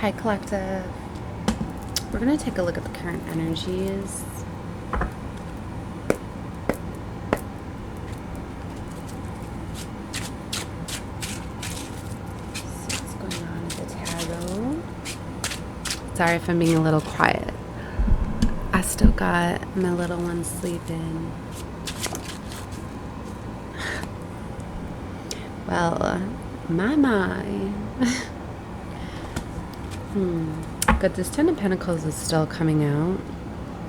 Hi, Collective. We're going to take a look at the current energies. See what's going on with the tarot. Sorry if I'm being a little quiet. I still got my little one sleeping. Well, my. But this Ten of Pentacles is still coming out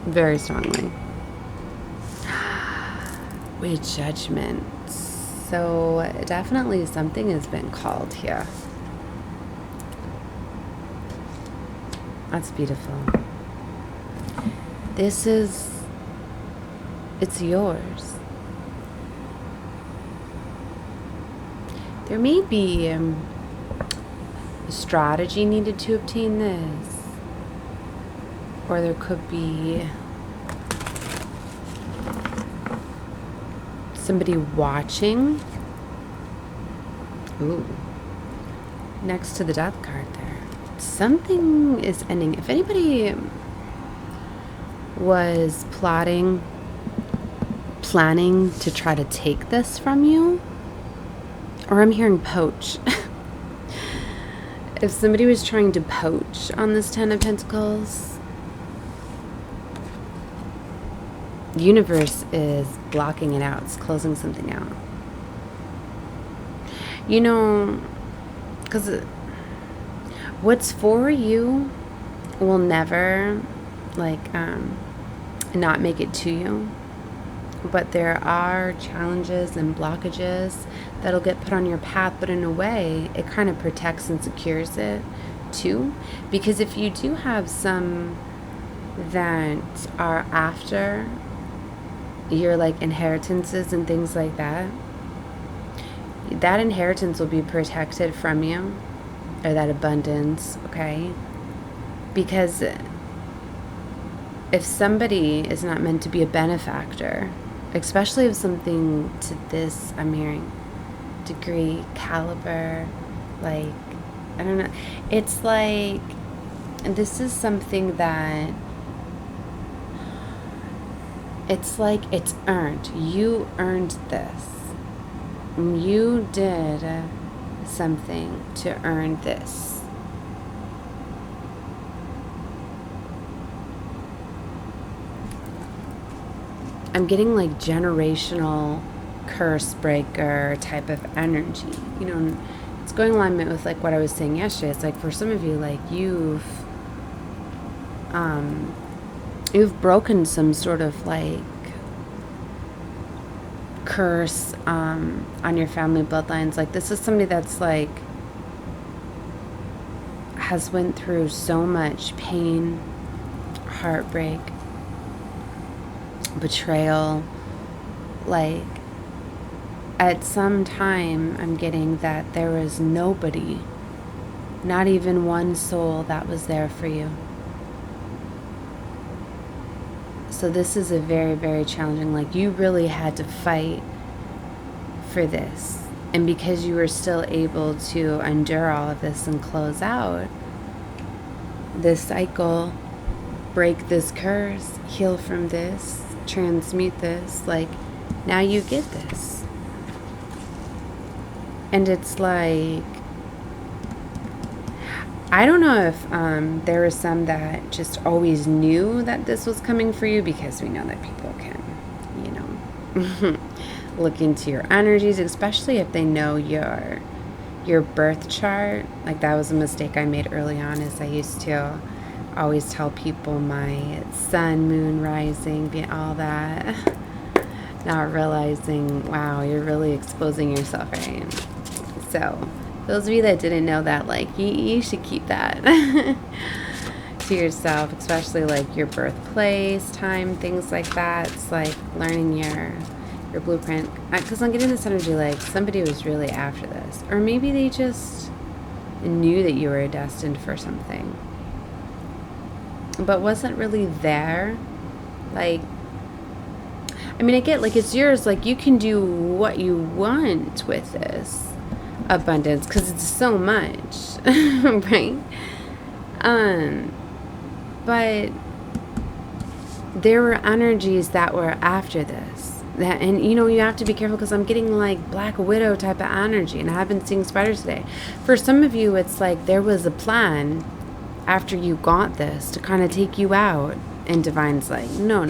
very strongly. With Judgment. So definitely something has been called here. That's beautiful. This is, it's yours. There may be a strategy needed to obtain this. Or there could be somebody watching. Ooh. Next to the Death card there. Something is ending. If anybody was planning to try to take this from you, or I'm hearing poach. If somebody was trying to poach on this Ten of Pentacles, the universe is blocking it out. It's closing something out. You know, because what's for you will never, not make it to you. But there are challenges and blockages that'll get put on your path. But in a way, it kind of protects and secures it, too. Because if you do have some that are after your inheritances and things like that, that inheritance will be protected from you, or that abundance, okay? Because if somebody is not meant to be a benefactor, especially if something to this, I'm hearing, degree, caliber, I don't know, it's this is something that it's earned. You earned this. You did something to earn this. I'm getting generational curse breaker type of energy. You know, it's going in alignment with what I was saying yesterday. It's for some of you, you've broken some sort of curse on your family bloodlines. This is somebody that's has went through so much pain, heartbreak, betrayal. At some time, I'm getting that there was nobody, not even one soul, that was there for you. So this is a very, very challenging, you really had to fight for this. And because you were still able to endure all of this and close out this cycle, break this curse, heal from this, transmute this, now you get this. And it's I don't know if there were some that just always knew that this was coming for you, because we know that people can, look into your energies, especially if they know your birth chart. That was a mistake I made early on, is I used to always tell people my sun, moon, rising, all that, not realizing, wow, you're really exposing yourself, right? So those of you that didn't know that, you should keep that to yourself, especially your birthplace, time, things like that. It's learning your blueprint. Because I'm getting this energy somebody was really after this. Or maybe they just knew that you were destined for something, but wasn't really there. I get it's yours. You can do what you want with this abundance, because it's so much, right? But there were energies that were after this. And you have to be careful because I'm getting like Black Widow type of energy, and I have been seeing spiders today. For some of you, it's like there was a plan after you got this to kind of take you out, and Divine's like, no.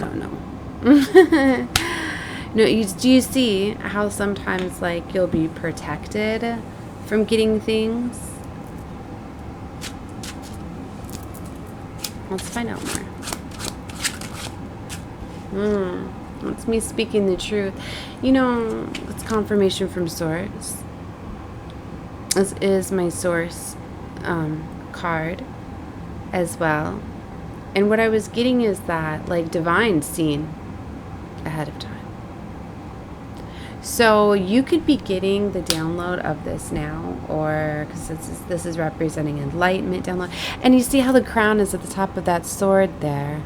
No, do you see how sometimes like you'll be protected from getting things? Let's find out more. It's me speaking the truth. It's confirmation from source. This is my source card as well. And what I was getting is that like Divine's seen ahead of time. So you could be getting the download of this now, or because this is representing enlightenment download. And you see how the crown is at the top of that sword there.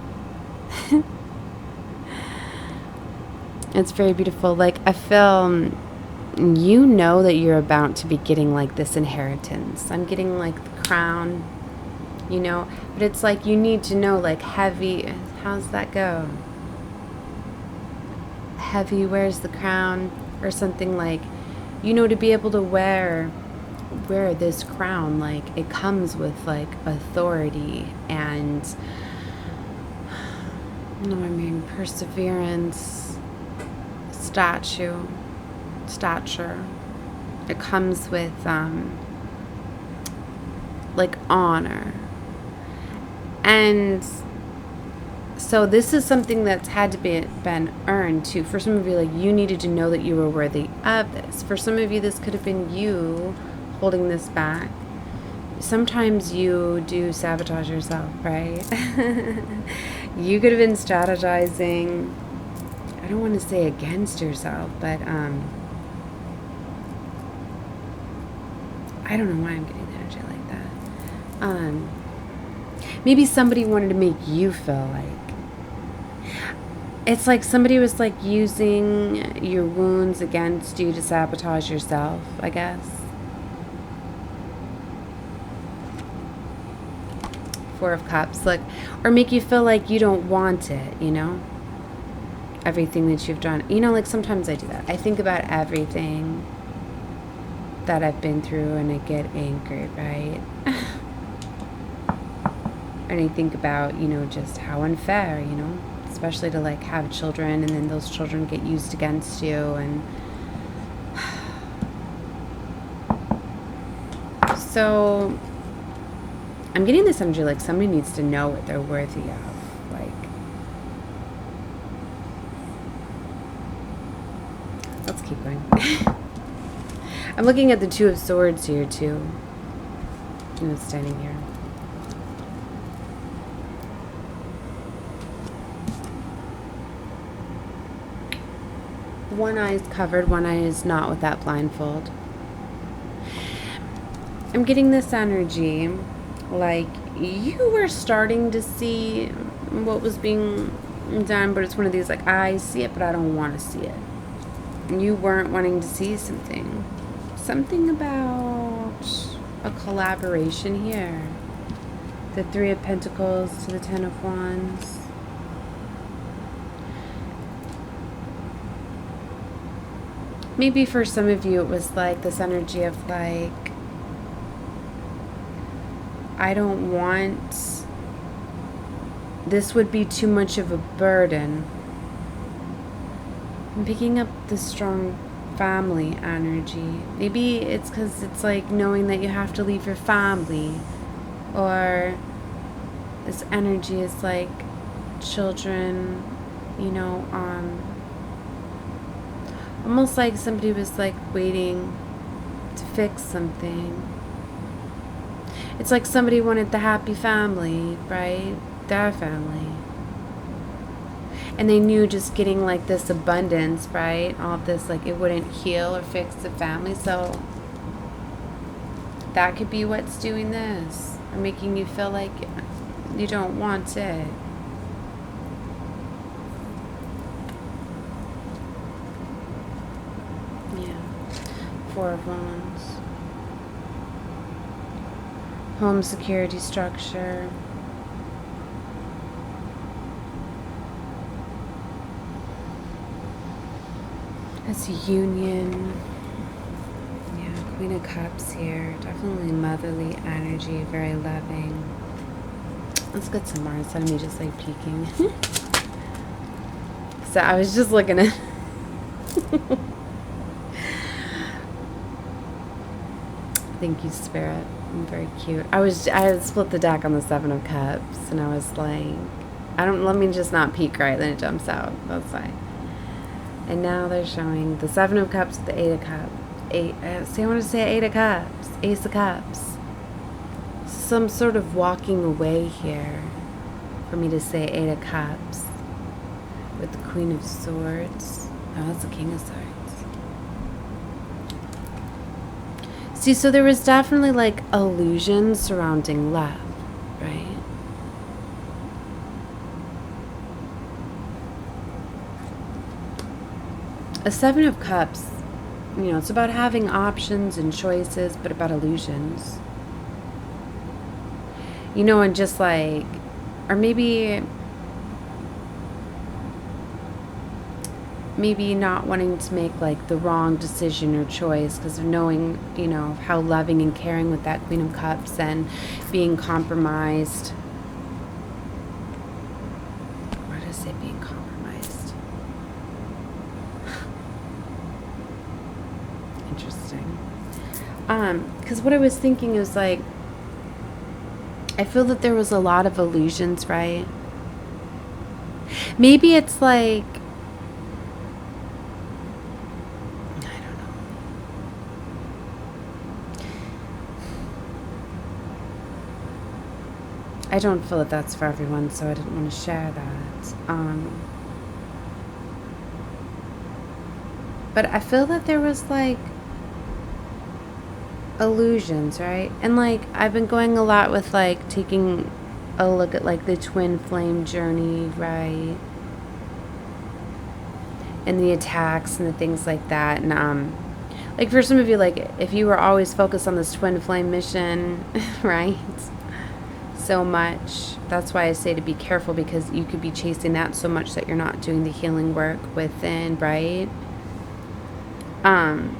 It's very beautiful. Like I feel, that you're about to be getting like this inheritance. I'm getting like the crown, but it's like you need to know like heavy. How's that go? Heavy wears the crown, or something like, to be able to wear this crown, like it comes with like authority and perseverance, stature. It comes with like honor. And so this is something that's had to been earned too. For some of you, like you needed to know that you were worthy of this. For some of you, this could have been you holding this back. Sometimes you do sabotage yourself, right? You could have been strategizing. I don't want to say against yourself, but I don't know why I'm getting energy like that. Maybe somebody wanted to make you feel like, it's like somebody was like using your wounds against you to sabotage yourself, I guess. Four of Cups, like, or make you feel like you don't want it, everything that you've done. Like sometimes I do that. I think about everything that I've been through and I get angry, right? And I think about, just how unfair, especially to like have children and then those children get used against you. And so I'm getting this energy like somebody needs to know what they're worthy of. Like, let's keep going. I'm looking at the Two of Swords here too. Standing here. One eye is covered, one eye is not with that blindfold. I'm getting this energy like you were starting to see what was being done, but it's one of these like, I see it, but I don't want to see it. You weren't wanting to see something. Something about a collaboration here. The Three of Pentacles to the Ten of Wands. Maybe for some of you it was like this energy of like, I don't want, this would be too much of a burden. I'm picking up the strong family energy. Maybe it's because it's like knowing that you have to leave your family, or this energy is like children, almost like somebody was like waiting to fix something. It's like somebody wanted the happy family, right? Their family. And they knew just getting like this abundance, right? All of this, like it wouldn't heal or fix the family. So that could be what's doing this, or making you feel like you don't want it. Yeah. Four of Wands. home security structure. It's a union. Yeah, Queen of Cups here. Definitely motherly energy, very loving. Let's get some more instead of me just like peeking. So I was just looking at Thank you, Spirit. I'm very cute. I had split the deck on the Seven of Cups, and I was like, let me just not peek right, then it jumps out. That's fine. And now they're showing the Seven of Cups, the Eight of Cups. I want to say Eight of Cups, Ace of Cups. Some sort of walking away here for me to say Eight of Cups with the Queen of Swords. Oh, that's the King of Swords. See, so there was definitely like illusions surrounding love, right? A Seven of Cups, you know, it's about having options and choices, but about illusions. You know, and just like, or maybe not wanting to make like the wrong decision or choice because of knowing, you know, how loving and caring with that Queen of Cups and being compromised. What is it, being compromised? Interesting. Because what I was thinking is like, I feel that there was a lot of illusions, right? Maybe it's like, I don't feel that that's for everyone, so I didn't want to share that. But I feel that there was like illusions, right? And like I've been going a lot with like taking a look at like the twin flame journey, right? And the attacks and the things like that. And like for some of you, like if you were always focused on this twin flame mission, right? So much. That's why I say to be careful, because you could be chasing that so much that you're not doing the healing work within, right? And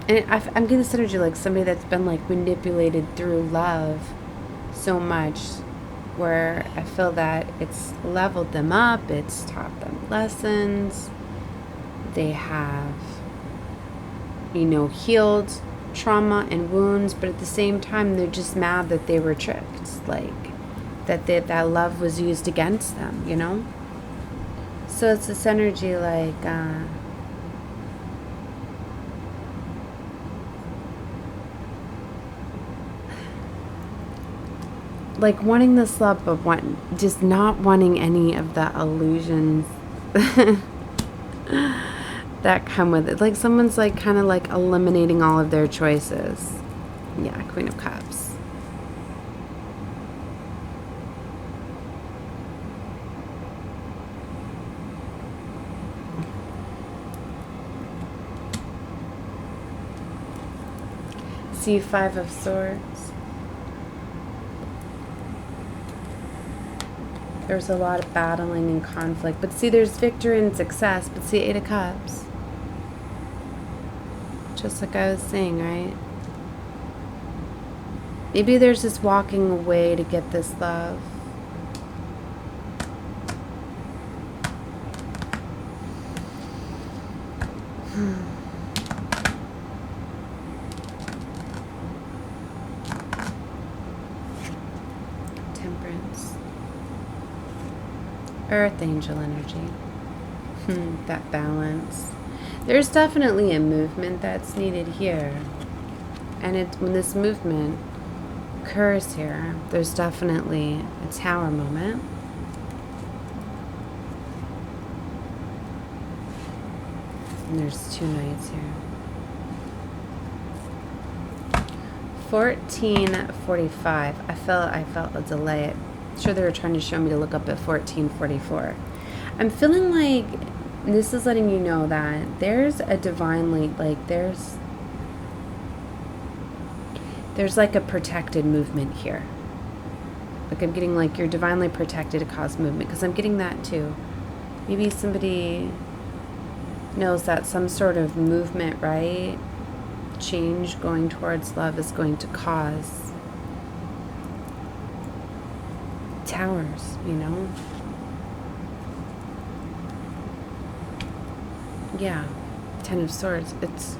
I'm getting this energy like somebody that's been like manipulated through love so much, where I feel that it's leveled them up, it's taught them lessons, they have, you know, healed trauma and wounds, but at the same time they're just mad that they were tricked, like that love was used against them, you know? So it's this energy like wanting this love, but just not wanting any of the illusions that come with it. Like someone's like kind of like eliminating all of their choices. Yeah, Queen of Cups. See, Five of Swords. There's a lot of battling and conflict. But see, there's victory and success. But see, Eight of Cups. Just like I was saying, right? Maybe there's this walking away to get this love. Temperance. Earth angel energy. That balance. There's definitely a movement that's needed here. And when this movement occurs here, there's definitely a tower moment. And there's two knights here. 1445. I felt a delay. I'm sure they were trying to show me to look up at 1444. I'm feeling like this is letting you know that there's a divine lead, like there's there's like a protected movement here. Like I'm getting like you're divinely protected to cause movement, because I'm getting that too. Maybe somebody knows that some sort of movement, right? Change going towards love is going to cause towers, you know? Yeah, 10 of Swords. It's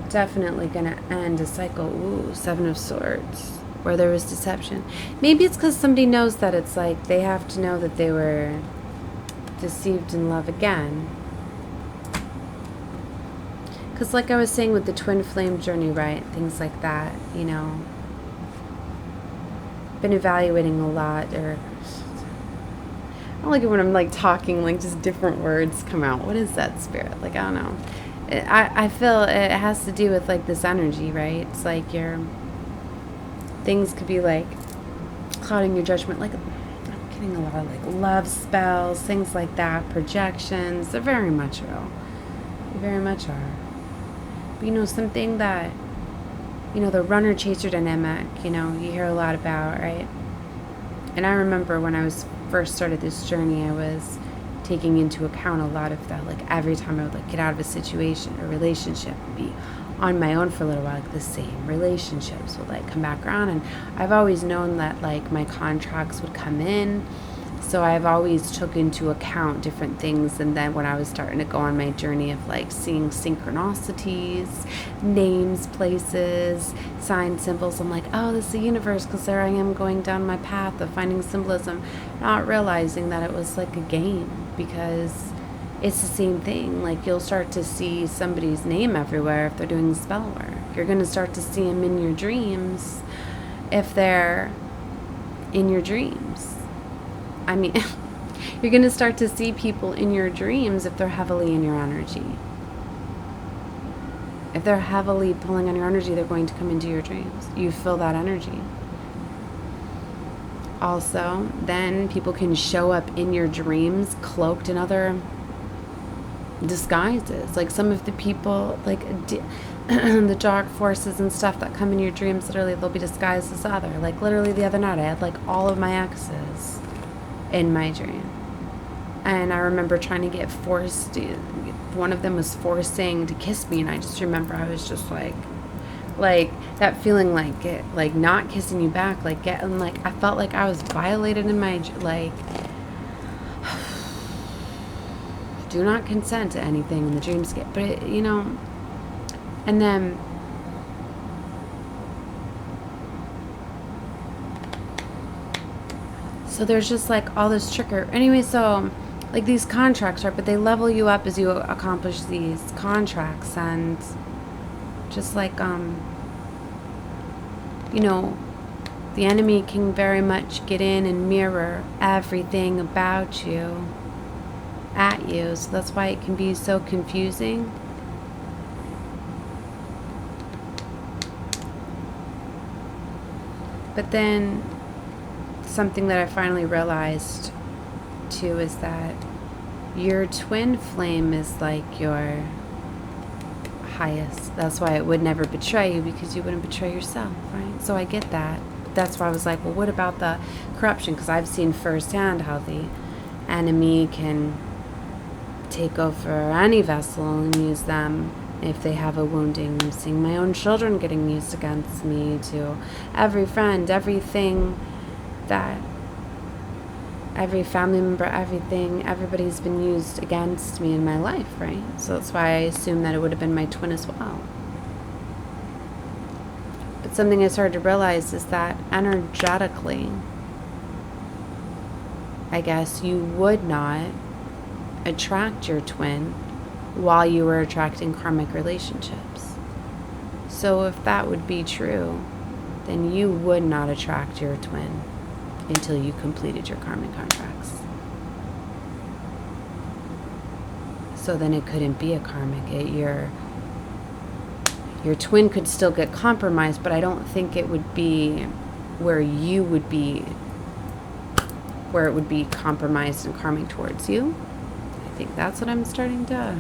definitely going to end a cycle. Ooh, 7 of Swords, where there was deception. Maybe it's because somebody knows that it's like they have to know that they were deceived in love again. Because like I was saying with the twin flame journey, right? Things like that, you know. Been evaluating a lot, or I don't like it when I'm like talking, like just different words come out. What is that, spirit? Like, I don't know. I feel it has to do with like this energy, right? It's like your things could be like clouding your judgment. Like I'm getting a lot of like love spells, things like that, projections. They're very much real. They very much are. But you know, something that, you know, the runner chaser dynamic, you know, you hear a lot about, right? And I remember when I was first started this journey, I was taking into account a lot of that. Like every time I would like get out of a situation or relationship, be on my own for a little while, like the same relationships would like come back around. And I've always known that like my contracts would come in, so I've always took into account different things. And then when I was starting to go on my journey of like seeing synchronicities, names, places, signs, symbols, I'm like, oh, this is the universe, because there I am going down my path of finding symbolism, not realizing that it was like a game, because it's the same thing. Like you'll start to see somebody's name everywhere if they're doing spell work. You're going to start to see them in your dreams if they're in your dreams. I mean, you're going to start to see people in your dreams if they're heavily in your energy. If they're heavily pulling on your energy, they're going to come into your dreams. You feel that energy. Also, then people can show up in your dreams cloaked in other disguises. Like some of the people, like the dark forces and stuff that come in your dreams, literally they'll be disguised as other. Like literally the other night I had like all of my exes in my dream, and I remember trying to get forced to, one of them was forcing to kiss me, and I just remember I was just like that feeling, like it, like not kissing you back, like getting, like I felt like I was violated in my, like, do not consent to anything in the dreamscape. But it, you know, and then so there's just like all this trickery. Anyway, so like these contracts, right? But they level you up as you accomplish these contracts, and just like you know, the enemy can very much get in and mirror everything about you at you. So that's why it can be so confusing. But then something that I finally realized too is that your twin flame is like your highest. That's why it would never betray you, because you wouldn't betray yourself, right? So I get that. But that's why I was like, well, what about the corruption? Because I've seen firsthand how the enemy can take over any vessel and use them if they have a wounding. I'm seeing my own children getting used against me, to every friend, everything, that every family member, everything, everybody's been used against me in my life, right? So that's why I assume that it would have been my twin as well. But something I started to realize is that energetically, I guess you would not attract your twin while you were attracting karmic relationships. So if that would be true, then you would not attract your twin until you completed your karmic contracts. So then it couldn't be a karmic. Your twin could still get compromised, but I don't think it would be where you would be, where it would be compromised and karmic towards you. I think that's what I'm starting to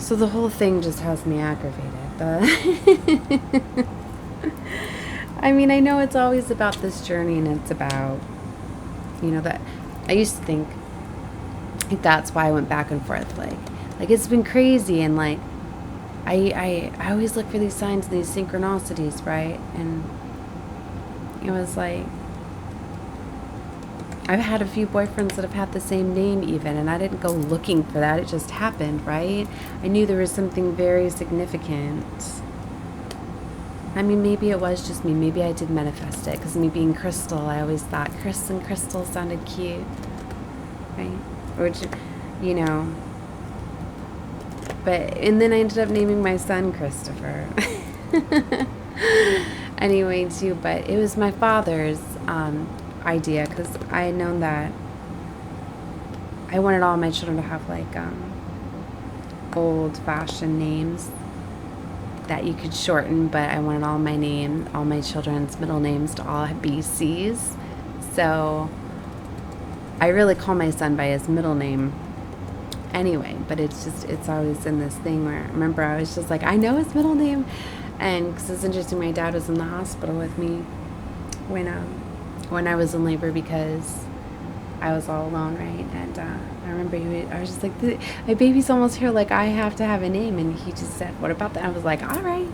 So the whole thing just has me aggravated. I mean, I know it's always about this journey, and it's about, that I used to think that's why I went back and forth. Like it's been crazy, and like I always look for these signs, these synchronicities, right? And it was like, I've had a few boyfriends that have had the same name even, and I didn't go looking for that. It just happened, right? I knew there was something very significant. I mean, maybe it was just me. Maybe I did manifest it, because me being Crystal, I always thought Chris and Crystal sounded cute, right? Which, but, and then I ended up naming my son Christopher. Anyway, too, but it was my father's idea, because I had known that I wanted all my children to have like old-fashioned names that you could shorten, but I wanted all my children's middle names to all be C's. So I really call my son by his middle name anyway, but it's always in this thing where, remember, I was just like, I know his middle name. And because it's interesting, my dad was in the hospital with me when I was in labor, because I was all alone, right? And I remember I was just like, my baby's almost here, like I have to have a name. And he just said, what about that? I was like, all right.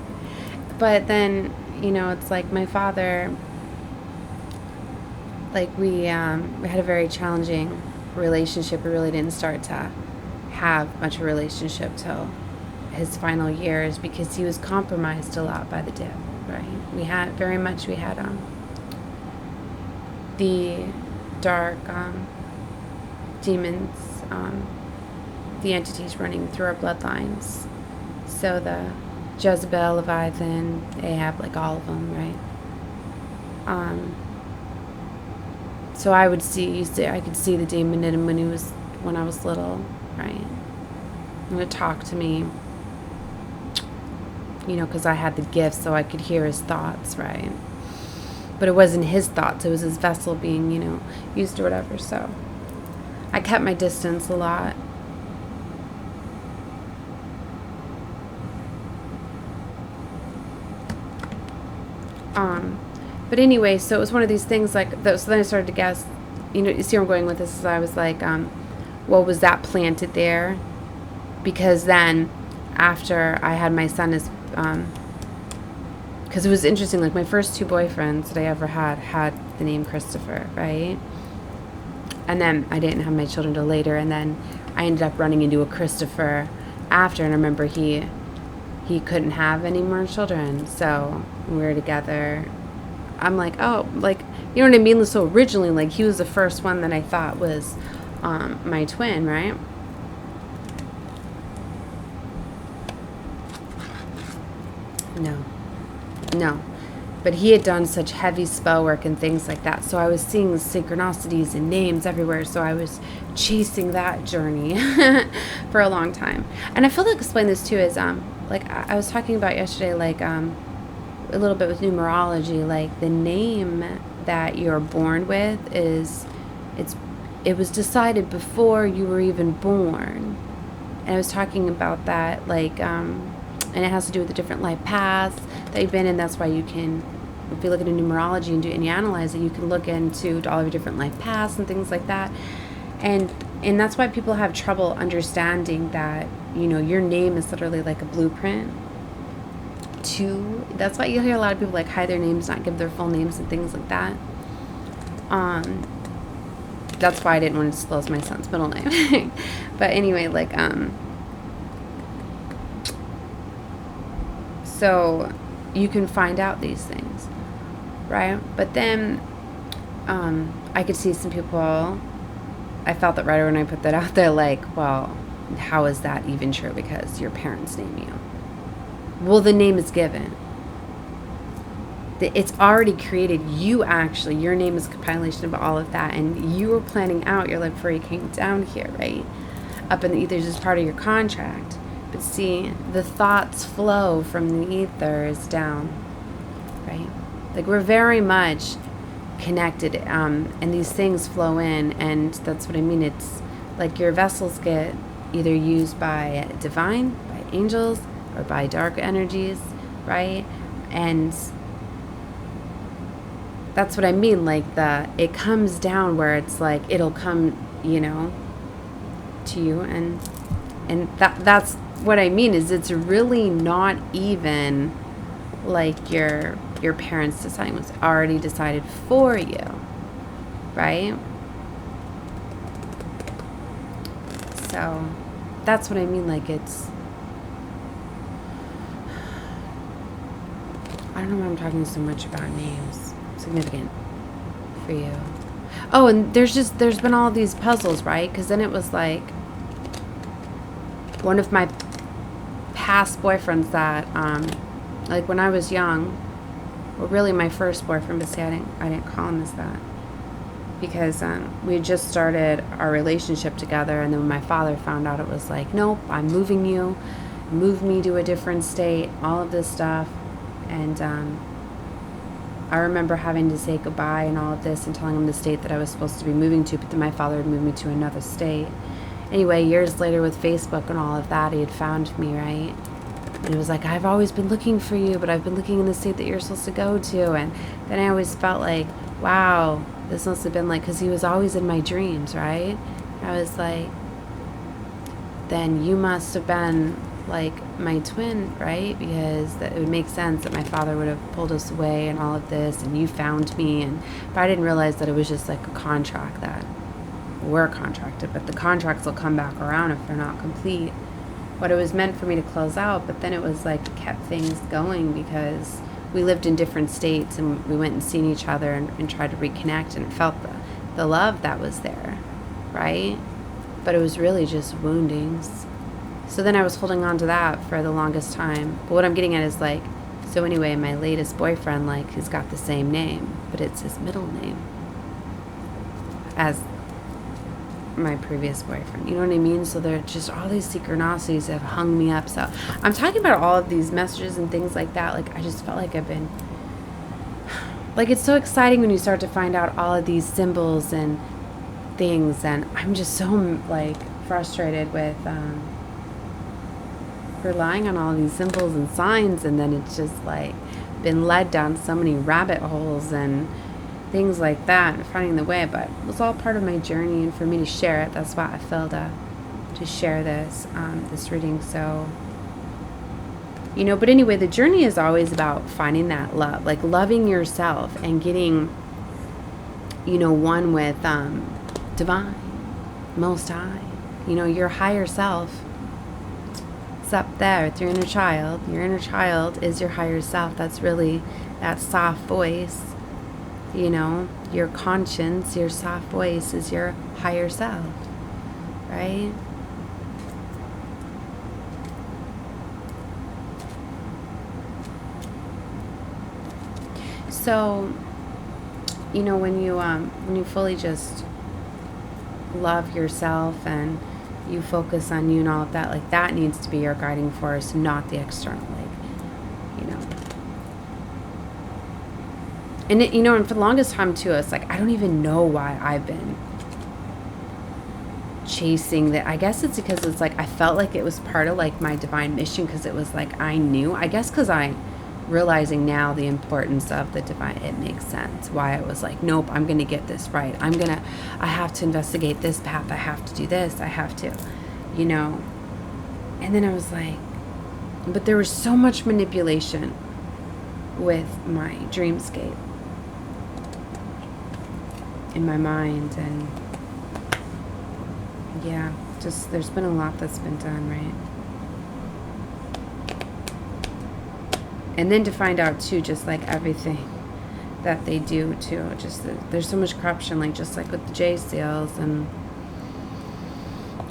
But then, it's like my father, like we had a very challenging relationship. We really didn't start to have much of a relationship till his final years, because he was compromised a lot by the devil, right? We had the dark demons, the entities running through our bloodlines. So the Jezebel, Leviathan, Ahab, like all of them, right? So I could see the demon in him when I was little, right? He would talk to me, because I had the gift, so I could hear his thoughts, right? But it wasn't his thoughts, it was his vessel being, used or whatever. So I kept my distance a lot. But anyway, so it was one of these things like, so then I started to guess, you see where I'm going with this, is I was like, well, was that planted there? Because then after I had my son, because it was interesting, like my first two boyfriends that I ever had the name Christopher, right? And then I didn't have my children till later, and then I ended up running into a Christopher after, and I remember he couldn't have any more children, so we were together. I'm like, oh, like, you know what I mean? So originally, like, he was the first one that I thought was my twin, right? No. But he had done such heavy spell work and things like that. So I was seeing synchronicities and names everywhere. So I was chasing that journey for a long time. And I feel like explain this too is, like I was talking about yesterday, like a little bit with numerology, like the name that you're born with it was decided before you were even born. And I was talking about that, like, and it has to do with the different life paths that you've been in. That's why you can, if you look at a numerology and you analyze it, you can look into all of your different life paths and things like that. And that's why people have trouble understanding that, your name is literally like a blueprint to, that's why you'll hear a lot of people like hide their names, not give their full names and things like that. That's why I didn't want to disclose my son's middle name. But anyway, like, so you can find out these things, right? But then I could see some people, I felt that right when I put that out there, like, well, how is that even true? Because your parents name you. Well, the name is given. It's already created. Your name is a compilation of all of that, and you were planning out your life before you came down here, right? Up in the ethers as part of your contract. But see, the thoughts flow from the ethers down, right? Like, we're very much connected, and these things flow in, and that's what I mean. It's like your vessels get either used by divine, by angels or by dark energies, right? And that's what I mean, like it comes down where it's like it'll come, to you, and that's what I mean, is it's really not even like your parents deciding, was already decided for you, right? So that's what I mean, like it's, I don't know why I'm talking so much about names. Significant for you. Oh, and there's been all these puzzles, right? Because then it was like one of my past boyfriends that, like when I was young, well, really my first boyfriend, but see, I didn't call him as that, because we had just started our relationship together, and then when my father found out, it was like, nope, I'm moving you, move me to a different state, all of this stuff. And I remember having to say goodbye and all of this, and telling him the state that I was supposed to be moving to, but then my father had moved me to another state. Anyway, years later with Facebook and all of that, he had found me, right? And it was like, I've always been looking for you, but I've been looking in the state that you're supposed to go to. And then I always felt like, wow, this must have been like, because he was always in my dreams, right? I was like, then you must have been like my twin, right? Because that it would make sense that my father would have pulled us away and all of this, and you found me. But I didn't realize that it was just like a contract, that we're contracted, but the contracts will come back around if they're not complete. What it was meant for me to close out, but then it was like kept things going, because we lived in different states, and we went and seen each other and tried to reconnect, and it felt the love that was there, right? But it was really just woundings. So then I was holding on to that for the longest time. But what I'm getting at is like, so anyway, my latest boyfriend, like, he's got the same name, but it's his middle name as my previous boyfriend. You know what I mean? So there are just all these synchronicities that have hung me up. So I'm talking about all of these messages and things like that. Like, I just felt like I've been, like, it's so exciting when you start to find out all of these symbols and things. And I'm just so, like, frustrated with relying on all these symbols and signs, and then it's just like been led down so many rabbit holes and things like that, and finding the way. But it was all part of my journey, and for me to share it, that's why I felt to share this this reading. So, but anyway, the journey is always about finding that love, like loving yourself and getting one with divine, most high, your higher self. Up there with your inner child. Your inner child is your higher self. That's really that soft voice. Your conscience, your soft voice is your higher self, right? So, when you fully just love yourself and you focus on you and all of that, like, that needs to be your guiding force, not the external, like, and it, and for the longest time too, it's like, I don't even know why I've been chasing that. I guess it's because it's like, I felt like it was part of like my divine mission, because it was like, I knew, I guess, because I realizing now the importance of the divine, it makes sense why I was like, nope, I'm going to get this right. I have to investigate this path. I have to do this. I have to, and then I was like, but there was so much manipulation with my dreamscape in my mind. And yeah, just, there's been a lot that's been done, right? And then to find out too, just like everything that they do too, just there's so much corruption, like just like with the J seals and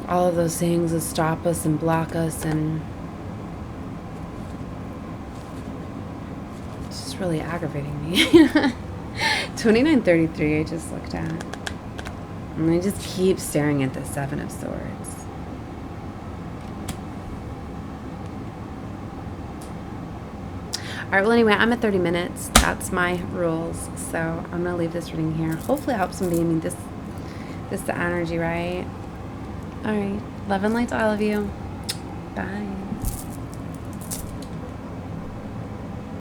all of those things that stop us and block us, and it's just really aggravating me. 2933 I just looked at, and I just keep staring at the Seven of Swords. All right, well, anyway, I'm at 30 minutes. That's my rules. So I'm going to leave this reading here. Hopefully it helps somebody. I mean, this is the energy, right? All right. Love and light to all of you. Bye.